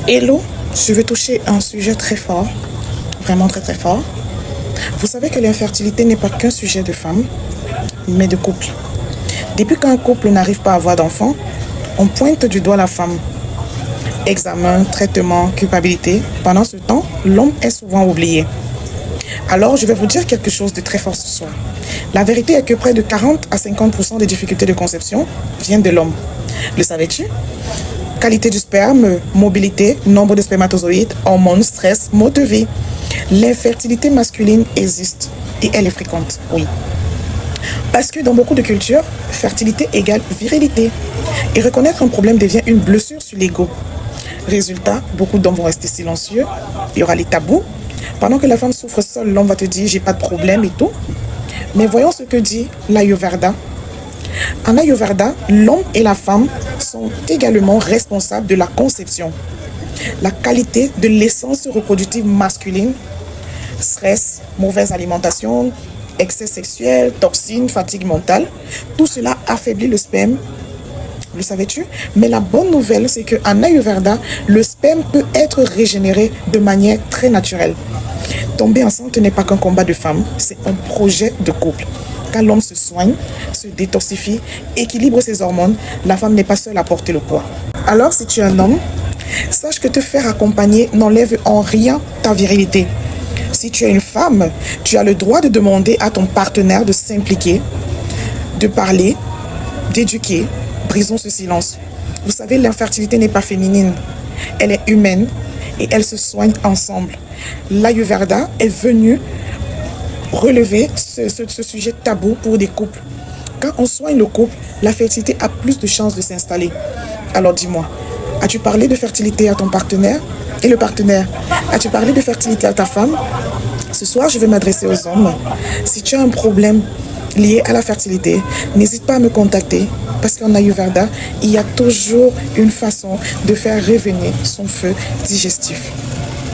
Hello, je veux toucher un sujet très fort, vraiment très très fort. Vous savez que l'infertilité n'est pas qu'un sujet de femme, mais de couple. Depuis qu'un couple n'arrive pas à avoir d'enfants, on pointe du doigt la femme. Examen, traitement, culpabilité. Pendant ce temps, l'homme est souvent oublié. Alors, je vais vous dire quelque chose de très fort ce soir. La vérité est que près de 40 à 50% des difficultés de conception viennent de l'homme. Le savais-tu? Qualité du sperme, mobilité, nombre de spermatozoïdes, hormones, stress, mode de vie. L'infertilité masculine existe et elle est fréquente, oui. Parce que dans beaucoup de cultures, fertilité égale virilité. Et reconnaître un problème devient une blessure sur l'ego. Résultat, beaucoup d'hommes vont rester silencieux, il y aura les tabous. Pendant que la femme souffre seule, l'homme va te dire j'ai pas de problème et tout. Mais voyons ce que dit l'Ayurveda. En Ayurveda, l'homme et la femme sont également responsables de la conception. La qualité de l'essence reproductive masculine, stress, mauvaise alimentation, excès sexuel, toxines, fatigue mentale, tout cela affaiblit le sperme. Le savais-tu? Mais la bonne nouvelle, c'est qu'en Ayurveda, le sperme peut être régénéré de manière très naturelle. Tomber enceinte n'est pas qu'un combat de femme, c'est un projet de couple. Quand l'homme se soigne, se détoxifie, équilibre ses hormones, la femme n'est pas seule à porter le poids. Alors, si tu es un homme, sache que te faire accompagner n'enlève en rien ta virilité. Si tu es une femme, tu as le droit de demander à ton partenaire de s'impliquer, de parler, d'éduquer. Brisons ce silence. Vous savez, l'infertilité n'est pas féminine. Elle est humaine et elle se soigne ensemble. L'Ayurveda est venu relever ce sujet tabou pour des couples. Quand on soigne le couple, la fertilité a plus de chances de s'installer. Alors dis-moi, as-tu parlé de fertilité à ton partenaire? Et le partenaire, as-tu parlé de fertilité à ta femme? Ce soir, je vais m'adresser aux hommes. Si tu as un problème lié à la fertilité, n'hésite pas à me contacter parce qu'en Ayurveda, il y a toujours une façon de faire revenir son feu digestif.